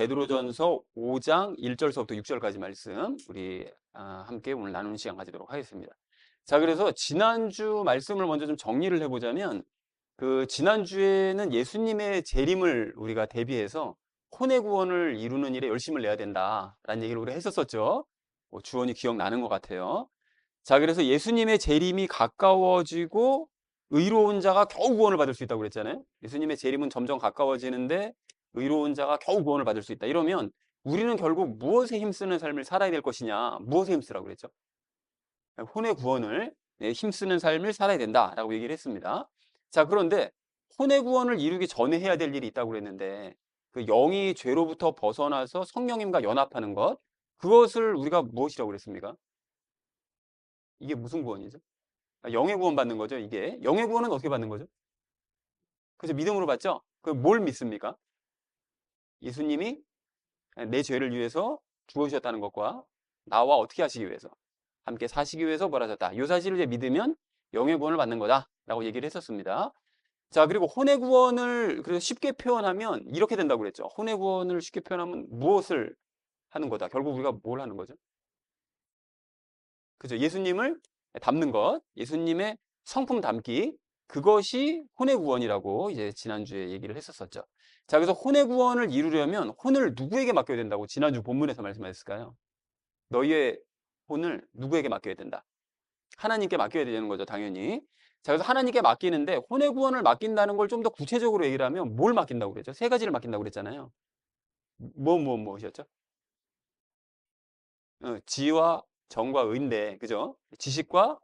베드로전서 5장 1절서부터 6절까지 말씀 우리 함께 오늘 나누는 시간 가지도록 하겠습니다. 자, 그래서 지난주 말씀을 먼저 좀 정리를 해보자면 그 지난주에는 예수님의 재림을 우리가 대비해서 혼의 구원을 이루는 일에 열심을 내야 된다라는 얘기를 우리가 했었었죠. 주원이 기억나는 것 같아요. 자, 그래서 예수님의 재림이 가까워지고 의로운 자가 겨우 구원을 받을 수 있다고 그랬잖아요. 예수님의 재림은 점점 가까워지는데 의로운 자가 겨우 구원을 받을 수 있다. 이러면 우리는 결국 무엇에 힘쓰는 삶을 살아야 될 것이냐? 무엇에 힘쓰라고 그랬죠? 혼의 구원을 힘쓰는 삶을 살아야 된다라고 얘기를 했습니다. 자, 그런데 혼의 구원을 이루기 전에 해야 될 일이 있다고 그랬는데 그 영이 죄로부터 벗어나서 성령님과 연합하는 것, 그것을 우리가 무엇이라고 그랬습니까? 이게 무슨 구원이죠? 영의 구원 받는 거죠, 이게. 영의 구원은 어떻게 받는 거죠? 그래서 믿음으로 받죠? 그 뭘 믿습니까? 예수님이 내 죄를 위해서 죽으셨다는 것과 나와 어떻게 하시기 위해서, 함께 사시기 위해서 벌하셨다. 이 사실을 이제 믿으면 영의 구원을 받는 거다 라고 얘기를 했었습니다. 자, 그리고 혼의 구원을 그래서 쉽게 표현하면 이렇게 된다고 그랬죠. 혼의 구원을 쉽게 표현하면 무엇을 하는 거다. 결국 우리가 뭘 하는 거죠? 그죠? 예수님을 닮는 것, 예수님의 성품 닮기, 그것이 혼의 구원이라고 이제 지난주에 얘기를 했었었죠. 자, 그래서 혼의 구원을 이루려면 혼을 누구에게 맡겨야 된다고 지난주 본문에서 말씀하셨을까요? 너희의 혼을 누구에게 맡겨야 된다? 하나님께 맡겨야 되는 거죠, 당연히. 자, 그래서 하나님께 맡기는데 혼의 구원을 맡긴다는 걸 좀 더 구체적으로 얘기를 하면 뭘 맡긴다고 그랬죠? 세 가지를 맡긴다고 그랬잖아요. 무엇이었죠? 지와 정과 의인데, 그죠? 지식과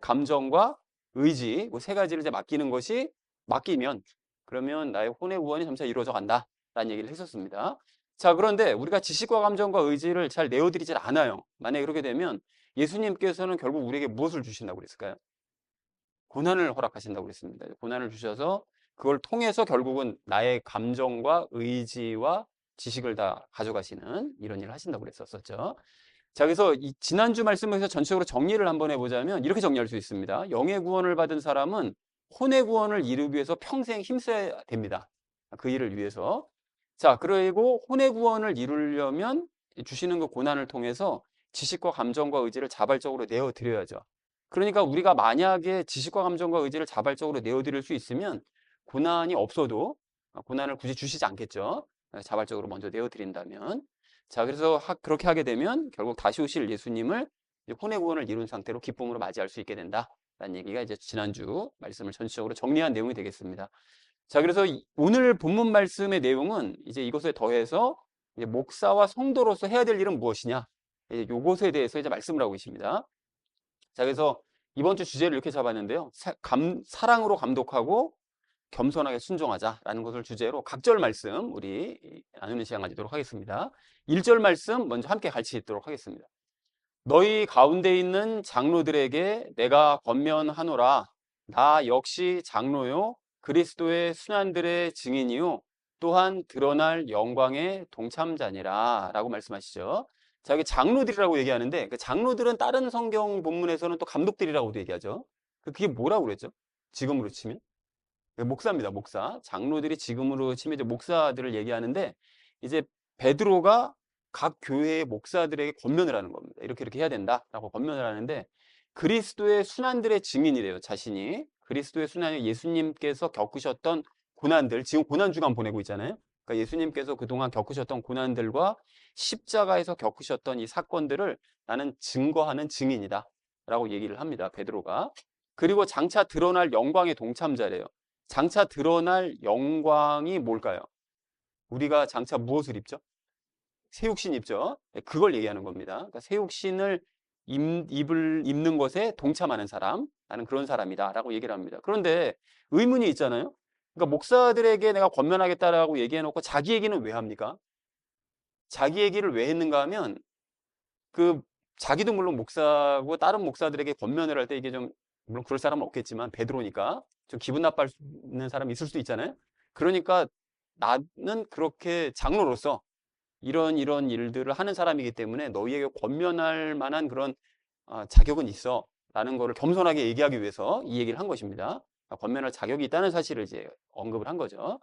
감정과 의지, 그 세 가지를 이제 맡기는 것이 맡기면, 그러면 나의 혼의 구원이 점차 이루어져 간다라는 얘기를 했었습니다. 자, 그런데 우리가 지식과 감정과 의지를 잘 내어드리질 않아요. 만약에 그렇게 되면 예수님께서는 결국 우리에게 무엇을 주신다고 그랬을까요? 고난을 허락하신다고 그랬습니다. 고난을 주셔서 그걸 통해서 결국은 나의 감정과 의지와 지식을 다 가져가시는 이런 일을 하신다고 그랬었죠. 자, 그래서 이 지난주 말씀에서 전체적으로 정리를 한번 해보자면 이렇게 정리할 수 있습니다. 영의 구원을 받은 사람은 혼의 구원을 이루기 위해서 평생 힘써야 됩니다. 그 일을 위해서. 자, 그리고 혼의 구원을 이루려면 주시는 그 고난을 통해서 지식과 감정과 의지를 자발적으로 내어드려야죠. 그러니까 우리가 만약에 지식과 감정과 의지를 자발적으로 내어드릴 수 있으면 고난이 없어도 고난을 굳이 주시지 않겠죠. 자발적으로 먼저 내어드린다면. 자, 그래서 그렇게 하게 되면 결국 다시 오실 예수님을 혼의 구원을 이룬 상태로 기쁨으로 맞이할 수 있게 된다라는 얘기가 이제 지난주 말씀을 전체적으로 정리한 내용이 되겠습니다. 자, 그래서 오늘 본문 말씀의 내용은 이제 이것에 더해서 이제 목사와 성도로서 해야 될 일은 무엇이냐, 이제 요것에 대해서 이제 말씀을 하고 계십니다. 자, 그래서 이번 주 주제를 이렇게 잡았는데요. 사랑으로 감독하고 겸손하게 순종하자라는 것을 주제로 각절 말씀 우리 나누는 시간 가지도록 하겠습니다. 1절 말씀 먼저 함께 같이 읽도록 하겠습니다. 너희 가운데 있는 장로들에게 내가 권면하노라. 나 역시 장로요 그리스도의 순환들의 증인이요 또한 드러날 영광의 동참자니라 라고 말씀하시죠. 자, 여기 장로들이라고 얘기하는데 그 장로들은 다른 성경 본문에서는 또 감독들이라고도 얘기하죠. 그게 뭐라고 그랬죠? 지금으로 치면 목사입니다. 목사. 장로들이 지금으로 치면 이제 목사들을 얘기하는데 이제 베드로가 각 교회의 목사들에게 권면을 하는 겁니다. 이렇게 해야 된다라고 권면을 하는데 그리스도의 순환들의 증인이래요. 자신이 그리스도의 순환이 예수님께서 겪으셨던 고난들, 지금 고난 주간 보내고 있잖아요. 그러니까 예수님께서 그동안 겪으셨던 고난들과 십자가에서 겪으셨던 이 사건들을 나는 증거하는 증인이다 라고 얘기를 합니다. 베드로가. 그리고 장차 드러날 영광의 동참자래요. 장차 드러날 영광이 뭘까요? 우리가 장차 무엇을 입죠? 새육신 입죠. 그걸 얘기하는 겁니다. 그러니까 새육신을 입는 것에 동참하는 사람, 나는 그런 사람이다 라고 얘기를 합니다. 그런데 의문이 있잖아요. 그러니까 목사들에게 내가 권면하겠다라고 얘기해놓고 자기 얘기는 왜 합니까? 자기 얘기를 왜 했는가 하면 그 자기도 물론 목사고 다른 목사들에게 권면을 할 때 이게 좀 물론 그럴 사람은 없겠지만 베드로니까 좀 기분 나빠하는 사람이 있을 수도 있잖아요. 그러니까 나는 그렇게 장로로서 이런 일들을 하는 사람이기 때문에 너희에게 권면할 만한 그런 자격은 있어 라는 거를 겸손하게 얘기하기 위해서 이 얘기를 한 것입니다. 권면할 자격이 있다는 사실을 이제 언급을 한 거죠.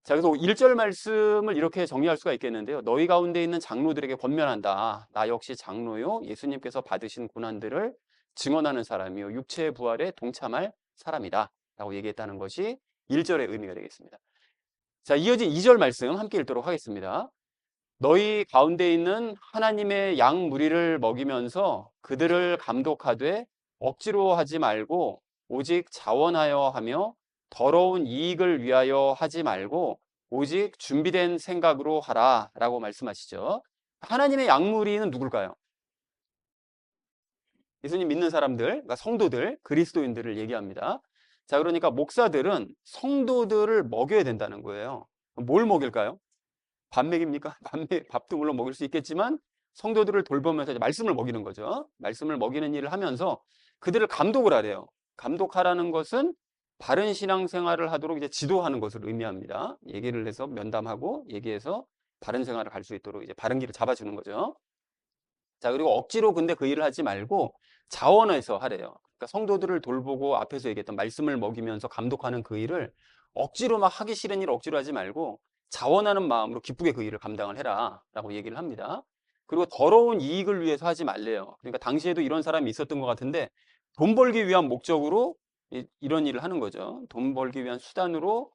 자, 그래서 1절 말씀을 이렇게 정리할 수가 있겠는데요. 너희 가운데 있는 장로들에게 권면한다. 나 역시 장로요. 예수님께서 받으신 고난들을 증언하는 사람이요. 육체의 부활에 동참할 사람이다. 라고 얘기했다는 것이 1절의 의미가 되겠습니다. 자, 이어진 2절 말씀 함께 읽도록 하겠습니다. 너희 가운데 있는 하나님의 양 무리를 먹이면서 그들을 감독하되 억지로 하지 말고 오직 자원하여 하며 더러운 이익을 위하여 하지 말고 오직 준비된 생각으로 하라 라고 말씀하시죠. 하나님의 양 무리는 누굴까요? 예수님 믿는 사람들, 그러니까 성도들, 그리스도인들을 얘기합니다. 자, 그러니까 목사들은 성도들을 먹여야 된다는 거예요. 뭘 먹일까요? 밥 먹입니까? 밥도 물론 먹일 수 있겠지만 성도들을 돌보면서 이제 말씀을 먹이는 거죠. 말씀을 먹이는 일을 하면서 그들을 감독을 하래요. 감독하라는 것은 바른 신앙생활을 하도록 이제 지도하는 것을 의미합니다. 얘기를 해서 면담하고 얘기해서 바른 생활을 갈 수 있도록 이제 바른 길을 잡아주는 거죠. 자, 그리고 억지로 근데 그 일을 하지 말고 자원해서 하래요. 그러니까 성도들을 돌보고 앞에서 얘기했던 말씀을 먹이면서 감독하는 그 일을 억지로 막 하기 싫은 일을 억지로 하지 말고 자원하는 마음으로 기쁘게 그 일을 감당을 해라 라고 얘기를 합니다. 그리고 더러운 이익을 위해서 하지 말래요. 그러니까 당시에도 이런 사람이 있었던 것 같은데 돈 벌기 위한 목적으로 이런 일을 하는 거죠. 돈 벌기 위한 수단으로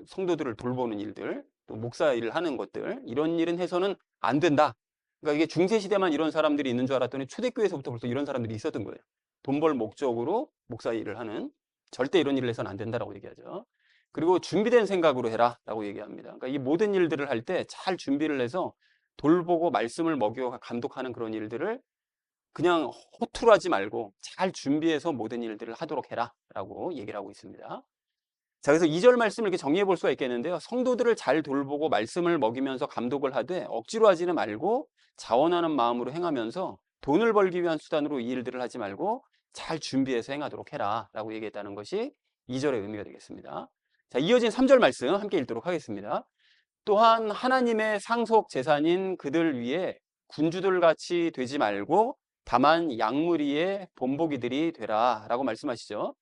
성도들을 돌보는 일들, 또 목사 일을 하는 것들, 이런 일은 해서는 안 된다. 그러니까 이게 중세시대만 이런 사람들이 있는 줄 알았더니 초대교회에서부터 벌써 이런 사람들이 있었던 거예요. 돈 벌 목적으로 목사 일을 하는, 절대 이런 일을 해서는 안 된다라고 얘기하죠. 그리고 준비된 생각으로 해라 라고 얘기합니다. 그러니까 이 모든 일들을 할 때 잘 준비를 해서 돌보고 말씀을 먹여 감독하는 그런 일들을 그냥 허투루 하지 말고 잘 준비해서 모든 일들을 하도록 해라 라고 얘기를 하고 있습니다. 자, 그래서 2절 말씀을 이렇게 정리해 볼 수가 있겠는데요. 성도들을 잘 돌보고 말씀을 먹이면서 감독을 하되 억지로 하지는 말고 자원하는 마음으로 행하면서 돈을 벌기 위한 수단으로 이 일들을 하지 말고 잘 준비해서 행하도록 해라 라고 얘기했다는 것이 2절의 의미가 되겠습니다. 자, 이어진 3절 말씀 함께 읽도록 하겠습니다. 또한 하나님의 상속 재산인 그들 위에 군주들 같이 되지 말고 다만 양무리의 본보기들이 되라 라고 말씀하시죠.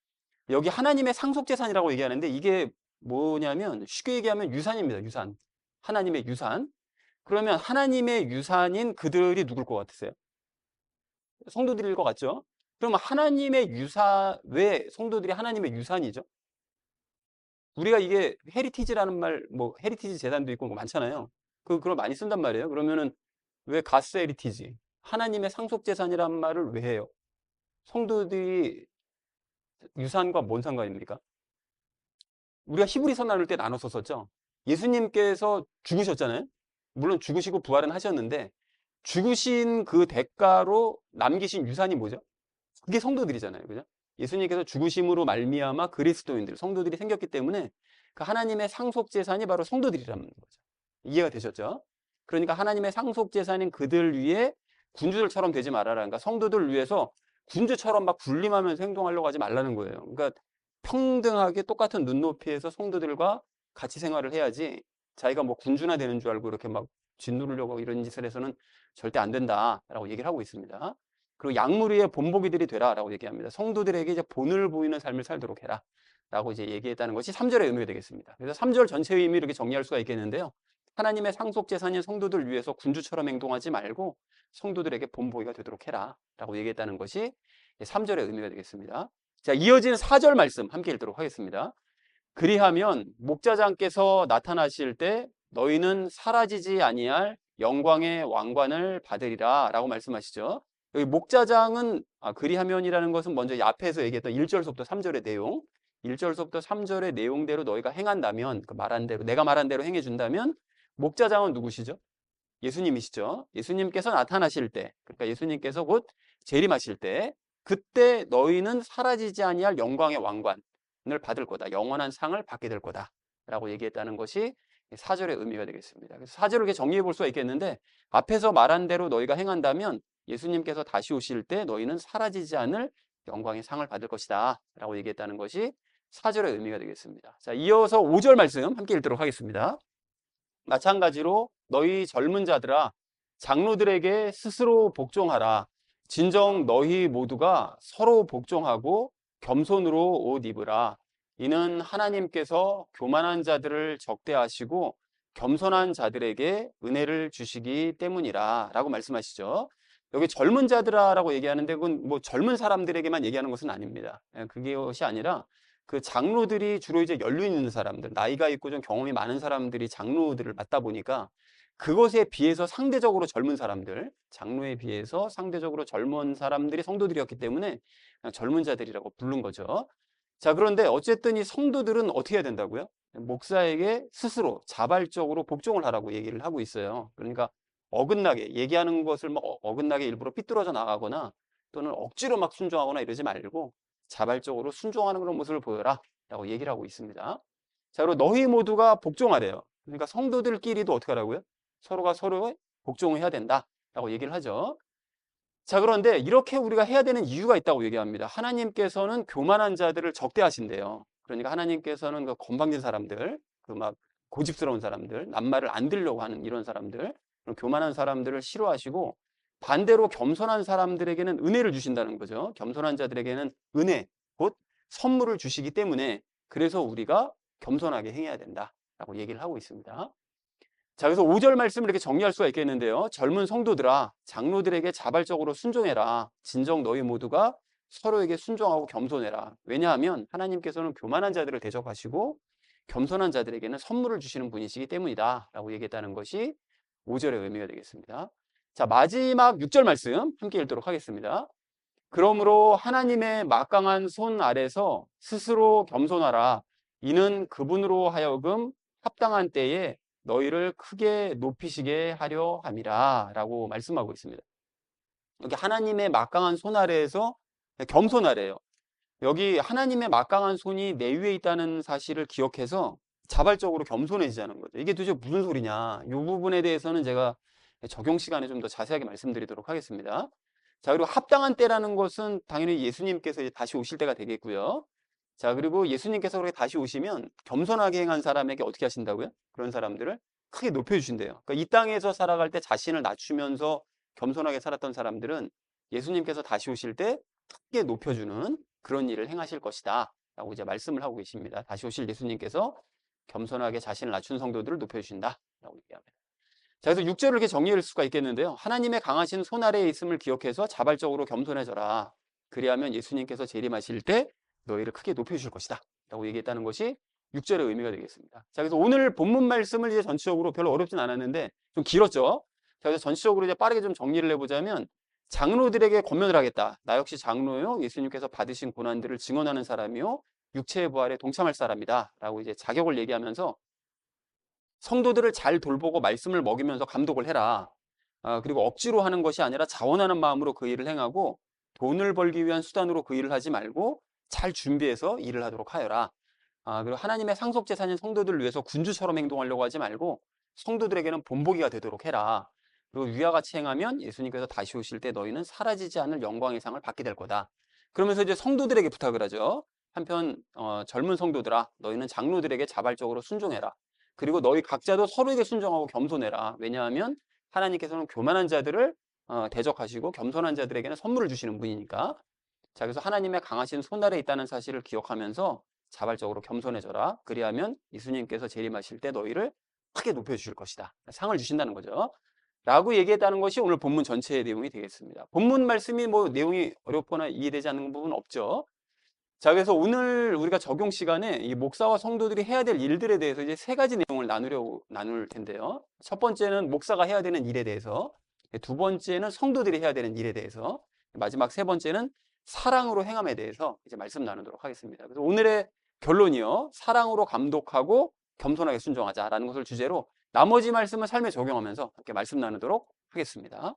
여기 하나님의 상속재산이라고 얘기하는데 이게 뭐냐면 쉽게 얘기하면 유산입니다. 유산. 하나님의 유산. 그러면 하나님의 유산인 그들이 누굴 것 같으세요? 성도들일 것 같죠? 그러면 하나님의 유산, 왜 성도들이 하나님의 유산이죠? 우리가 이게 헤리티지라는 말, 뭐 헤리티지 재단도 있고 뭐 많잖아요. 그걸 많이 쓴단 말이에요. 그러면은 왜 가스 헤리티지? 하나님의 상속재산이란 말을 왜 해요? 성도들이 유산과 뭔 상관입니까? 우리가 히브리서 나눌 때 나눠서 썼죠. 예수님께서 죽으셨잖아요. 물론 죽으시고 부활은 하셨는데 죽으신 그 대가로 남기신 유산이 뭐죠? 그게 성도들이잖아요. 그죠? 예수님께서 죽으심으로 말미암아 그리스도인들, 성도들이 생겼기 때문에 그 하나님의 상속 재산이 바로 성도들이라는 거죠. 이해가 되셨죠? 그러니까 하나님의 상속 재산인 그들 위에 군주들처럼 되지 말아라. 그러니까 성도들을 위해서 군주처럼 막 군림하면서 행동하려고 하지 말라는 거예요. 그러니까 평등하게 똑같은 눈높이에서 성도들과 같이 생활을 해야지 자기가 뭐 군주나 되는 줄 알고 이렇게 막 짓누르려고 이런 짓을 해서는 절대 안 된다라고 얘기를 하고 있습니다. 그리고 양무리의 본보기들이 되라라고 얘기합니다. 성도들에게 이제 본을 보이는 삶을 살도록 해라라고 이제 얘기했다는 것이 3절의 의미가 되겠습니다. 그래서 3절 전체의 의미 이렇게 정리할 수가 있겠는데요. 하나님의 상속 재산인 성도들 위해서 군주처럼 행동하지 말고 성도들에게 본보기가 되도록 해라라고 얘기했다는 것이 3절의 의미가 되겠습니다. 자, 이어진 4절 말씀 함께 읽도록 하겠습니다. 그리하면 목자장께서 나타나실 때 너희는 사라지지 아니할 영광의 왕관을 받으리라 라고 말씀하시죠. 여기 목자장은 그리하면이라는 것은 먼저 앞에서 얘기했던 1절서부터 3절의 내용, 1절서부터 3절의 내용대로 너희가 행한다면, 그 말한 대로, 내가 말한 대로 행해준다면 목자장은 누구시죠? 예수님이시죠. 예수님께서 나타나실 때, 그러니까 예수님께서 곧 재림하실 때 그때 너희는 사라지지 아니할 영광의 왕관을 받을 거다. 영원한 상을 받게 될 거다. 라고 얘기했다는 것이 4절의 의미가 되겠습니다. 그래서 4절을 이렇게 정리해 볼 수가 있겠는데 앞에서 말한 대로 너희가 행한다면 예수님께서 다시 오실 때 너희는 사라지지 않을 영광의 상을 받을 것이다. 라고 얘기했다는 것이 4절의 의미가 되겠습니다. 자, 이어서 5절 말씀 함께 읽도록 하겠습니다. 마찬가지로 너희 젊은 자들아 장로들에게 스스로 복종하라. 진정 너희 모두가 서로 복종하고 겸손으로 옷 입으라. 이는 하나님께서 교만한 자들을 적대하시고 겸손한 자들에게 은혜를 주시기 때문이라 라고 말씀하시죠. 여기 젊은 자들아라고 얘기하는데 그건 뭐 젊은 사람들에게만 얘기하는 것은 아닙니다. 그것이 아니라 그 장로들이 주로 이제 연륜 있는 사람들, 나이가 있고 좀 경험이 많은 사람들이 장로들을 맡다 보니까 그것에 비해서 상대적으로 젊은 사람들, 장로에 비해서 상대적으로 젊은 사람들이 성도들이었기 때문에 그냥 젊은 자들이라고 부른 거죠. 자, 그런데 어쨌든 이 성도들은 어떻게 해야 된다고요? 목사에게 스스로 자발적으로 복종을 하라고 얘기를 하고 있어요. 그러니까 어긋나게 얘기하는 것을 뭐 어긋나게 일부러 삐뚤어져 나가거나 또는 억지로 막 순종하거나 이러지 말고 자발적으로 순종하는 그런 모습을 보여라 라고 얘기를 하고 있습니다. 자, 그리고 너희 모두가 복종하래요. 그러니까 성도들끼리도 어떻게 하라고요? 서로가 서로에 복종을 해야 된다 라고 얘기를 하죠. 자, 그런데 이렇게 우리가 해야 되는 이유가 있다고 얘기합니다. 하나님께서는 교만한 자들을 적대하신대요. 그러니까 하나님께서는 그 건방진 사람들, 그 막 고집스러운 사람들, 남말을 안 들으려고 하는 이런 사람들, 그런 교만한 사람들을 싫어하시고 반대로 겸손한 사람들에게는 은혜를 주신다는 거죠. 겸손한 자들에게는 은혜, 곧 선물을 주시기 때문에 그래서 우리가 겸손하게 행해야 된다라고 얘기를 하고 있습니다. 자, 그래서 5절 말씀을 이렇게 정리할 수가 있겠는데요. 젊은 성도들아, 장로들에게 자발적으로 순종해라. 진정 너희 모두가 서로에게 순종하고 겸손해라. 왜냐하면 하나님께서는 교만한 자들을 대적하시고 겸손한 자들에게는 선물을 주시는 분이시기 때문이다 라고 얘기했다는 것이 5절의 의미가 되겠습니다. 자, 마지막 6절 말씀 함께 읽도록 하겠습니다. 그러므로 하나님의 막강한 손 아래서 스스로 겸손하라. 이는 그분으로 하여금 합당한 때에 너희를 크게 높이시게 하려 함이라 라고 말씀하고 있습니다. 여기 하나님의 막강한 손 아래에서 겸손하래요. 여기 하나님의 막강한 손이 내 위에 있다는 사실을 기억해서 자발적으로 겸손해지자는 거죠. 이게 도대체 무슨 소리냐? 이 부분에 대해서는 제가 적용 시간에 좀 더 자세하게 말씀드리도록 하겠습니다. 자, 그리고 합당한 때라는 것은 당연히 예수님께서 이제 다시 오실 때가 되겠고요. 자, 그리고 예수님께서 그렇게 다시 오시면 겸손하게 행한 사람에게 어떻게 하신다고요? 그런 사람들을 크게 높여주신대요. 그러니까 이 땅에서 살아갈 때 자신을 낮추면서 겸손하게 살았던 사람들은 예수님께서 다시 오실 때 크게 높여주는 그런 일을 행하실 것이다 라고 이제 말씀을 하고 계십니다. 다시 오실 예수님께서 겸손하게 자신을 낮춘 성도들을 높여주신다 라고 얘기합니다. 자, 그래서 6절을 이렇게 정리할 수가 있겠는데요. 하나님의 강하신 손 아래에 있음을 기억해서 자발적으로 겸손해져라. 그리하면 예수님께서 재림하실 때 너희를 크게 높여주실 것이다 라고 얘기했다는 것이 6절의 의미가 되겠습니다. 자, 그래서 오늘 본문 말씀을 이제 전체적으로 별로 어렵진 않았는데 좀 길었죠. 자, 그래서 전체적으로 이제 빠르게 좀 정리를 해보자면 장로들에게 권면을 하겠다. 나 역시 장로요. 예수님께서 받으신 고난들을 증언하는 사람이요. 육체의 부활에 동참할 사람이다. 라고 이제 자격을 얘기하면서 성도들을 잘 돌보고 말씀을 먹이면서 감독을 해라. 그리고 억지로 하는 것이 아니라 자원하는 마음으로 그 일을 행하고 돈을 벌기 위한 수단으로 그 일을 하지 말고 잘 준비해서 일을 하도록 하여라. 그리고 하나님의 상속재산인 성도들을 위해서 군주처럼 행동하려고 하지 말고 성도들에게는 본보기가 되도록 해라. 그리고 위와 같이 행하면 예수님께서 다시 오실 때 너희는 사라지지 않을 영광의 상을 받게 될 거다. 그러면서 이제 성도들에게 부탁을 하죠. 한편 젊은 성도들아, 너희는 장로들에게 자발적으로 순종해라. 그리고 너희 각자도 서로에게 순종하고 겸손해라. 왜냐하면 하나님께서는 교만한 자들을 대적하시고 겸손한 자들에게는 선물을 주시는 분이니까. 자, 그래서 하나님의 강하신 손 아래에 있다는 사실을 기억하면서 자발적으로 겸손해져라. 그리하면 예수님께서 재림하실 때 너희를 크게 높여주실 것이다. 상을 주신다는 거죠. 라고 얘기했다는 것이 오늘 본문 전체의 내용이 되겠습니다. 본문 말씀이 뭐 내용이 어렵거나 이해되지 않는 부분은 없죠. 자, 그래서 오늘 우리가 적용 시간에 이 목사와 성도들이 해야 될 일들에 대해서 이제 세 가지 내용을 나눌 텐데요. 첫 번째는 목사가 해야 되는 일에 대해서, 두 번째는 성도들이 해야 되는 일에 대해서, 마지막 세 번째는 사랑으로 행함에 대해서 이제 말씀 나누도록 하겠습니다. 그래서 오늘의 결론이요. 사랑으로 감독하고 겸손하게 순종하자라는 것을 주제로 나머지 말씀은 삶에 적용하면서 함께 말씀 나누도록 하겠습니다.